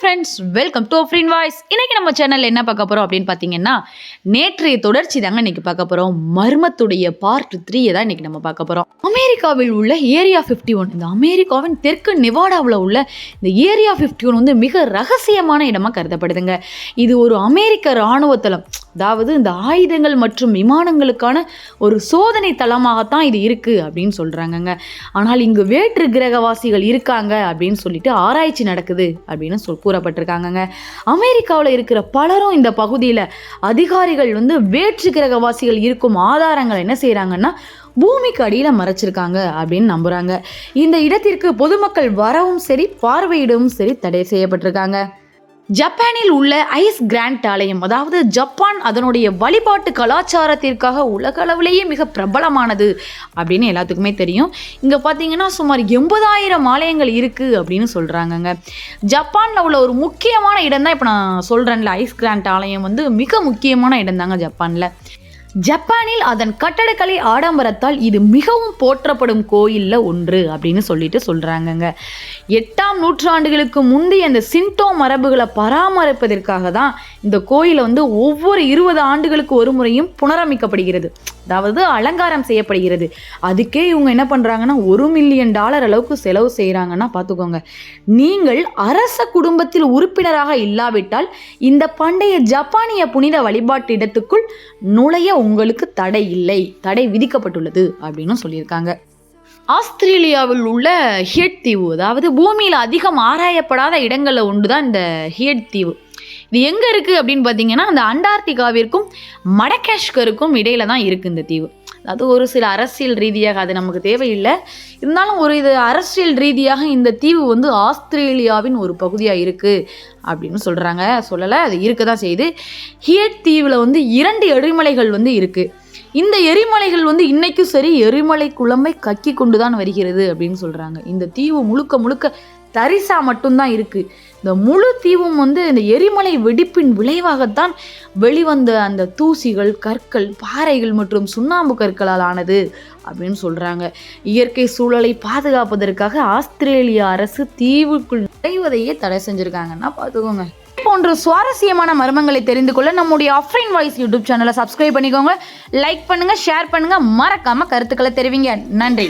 Friends, welcome to Afrin voice. இன்னைக்கு நம்ம சேனல்ல என்ன பார்க்க போறோம் அப்படின்னு பார்த்தீங்கன்னா, நேற்றைய தொடர்ச்சி தாங்க இன்னைக்கு பார்க்க போறோம். மர்மத்துடைய பார்ட் 3 தான் இன்னைக்கு நம்ம பார்க்க போறோம். அமெரிக்காவில் உள்ள ஏரியா 51, இந்த அமெரிக்காவின் தெற்கு நெவாடாவில் உள்ள இந்த ஏரியா 51 வந்து மிக ரகசியமான இடமா கருதப்படுதுங்க. இது ஒரு அமெரிக்க இராணுவ தளம், அதாவது இந்த ஆயுதங்கள் மற்றும் விமானங்களுக்கான ஒரு சோதனை தளமாகத்தான் இது இருக்கு அப்படின்னு சொல்றாங்கங்க. ஆனால் இங்கு வேற்று கிரகவாசிகள் இருக்காங்க அப்படின்னு சொல்லிட்டு ஆராய்ச்சி நடக்குது அப்படின்னு கூறப்பட்டிருக்காங்கங்க. அமெரிக்காவில் இருக்கிற பலரும் இந்த பகுதியில் அதிகாரிகள் வந்து வேற்று கிரகவாசிகள் இருக்கும் ஆதாரங்கள் என்ன செய்யறாங்கன்னா பூமிக்கு அடியில் மறைச்சிருக்காங்க அப்படின்னு நம்புறாங்க. இந்த இடத்திற்கு பொதுமக்கள் வரவும் சரி பார்வையிடவும் சரி தடை செய்யப்பட்டிருக்காங்க. ஜப்பானில் உள்ள ஐஸ் கிராண்ட் ஆலயம், அதாவது ஜப்பான் அதனுடைய வழிபாட்டு கலாச்சாரத்திற்காக உலக அளவிலேயே மிக பிரபலமானது அப்படின்னு எல்லாத்துக்குமே தெரியும். இங்கே பார்த்தீங்கன்னா சுமார் 80,000 ஆலயங்கள் இருக்குது அப்படின்னு சொல்கிறாங்கங்க. ஜப்பானில் உள்ள ஒரு முக்கியமான இடம் தான் இப்போ நான் சொல்கிறேன்ல, ஐஸ் கிராண்ட் ஆலயம் வந்து மிக முக்கியமான இடம் தாங்க ஜப்பானில். ஜப்பானில் அதன் கட்டடக்கலை ஆடம்பரத்தால் இது மிகவும் போற்றப்படும் கோயிலில் ஒன்று அப்படின்னு சொல்கிறாங்கங்க. 8ஆம் நூற்றாண்டுகளுக்கு முந்தைய இந்த சின்டோ மரபுகளை பராமரிப்பதற்காக தான் இந்த கோயிலை வந்து ஒவ்வொரு 20 ஆண்டுகளுக்கு ஒரு முறையும் புனரமைக்கப்படுகிறது, அதாவது அலங்காரம் செய்யப்படுகிறது. அதுக்கே இவங்க என்ன பண்ணுறாங்கன்னா $1 மில்லியன் அளவுக்கு செலவு செய்கிறாங்கன்னா பார்த்துக்கோங்க. நீங்கள் அரச குடும்பத்தில் உறுப்பினராக இல்லாவிட்டால் இந்த பண்டைய ஜப்பானிய புனித வழிபாட்டு இடத்துக்குள் நுழைய உங்களுக்கு தடை விதிக்கப்பட்டுள்ளது அப்படின்னு சொல்லியிருக்காங்க. ஆஸ்திரேலியாவில் உள்ள ஹியட் தீவு, அதாவது பூமியில் அதிகம் ஆராயப்படாத இடங்களில் ஒன்று தான் இந்த ஹியட் தீவு. இது எங்கே இருக்குது அப்படின்னு பார்த்தீங்கன்னா, அந்த அண்டார்டிகாவிற்கும் மடகாஸ்கருக்கும் இடையில தான் இருக்குது இந்த தீவு. அதாவது ஒரு சில அரசியல் ரீதியாக அது நமக்கு தேவையில்லை, இருந்தாலும் இது அரசியல் ரீதியாக இந்த தீவு வந்து ஆஸ்திரேலியாவின் ஒரு பகுதியாக இருக்குது அப்படின்னு சொல்கிறாங்க. சொல்லலை, அது இருக்க தான் செய்யுது. ஹியட் தீவில் வந்து 2 எரிமலைகள் வந்து இருக்குது. இந்த எரிமலைகள் வந்து இன்னைக்கும் சரி எரிமலை குழம்பை கக்கி கொண்டு தான் வருகிறது அப்படின்னு சொல்கிறாங்க. இந்த தீவு முழுக்க தரிசா மட்டும்தான் இருக்குது. இந்த முழு தீவும் வந்து இந்த எரிமலை வெடிப்பின் விளைவாகத்தான் வெளிவந்த அந்த தூசிகள், கற்கள், பாறைகள் மற்றும் சுண்ணாம்பு கற்களால் ஆனது அப்படின்னு சொல்கிறாங்க. இயற்கை சூழலை பாதுகாப்பதற்காக ஆஸ்திரேலிய அரசு தீவுக்குள் நுழைவதையே தடை செஞ்சுருக்காங்கன்னா பார்த்துக்கோங்க. போன்ற சுவாரஸ்யமான மர்மங்களை தெரிந்து கொள்ள நம்முடைய அஃப்ரின் வாய்ஸ் யூடியூப் சேனலை சப்ஸ்கிரைப் பண்ணிக்கோங்க. லைக் பண்ணுங்க, ஷேர் பண்ணுங்க, மறக்காம கருத்துக்களை தெரிவிங்க. நன்றி.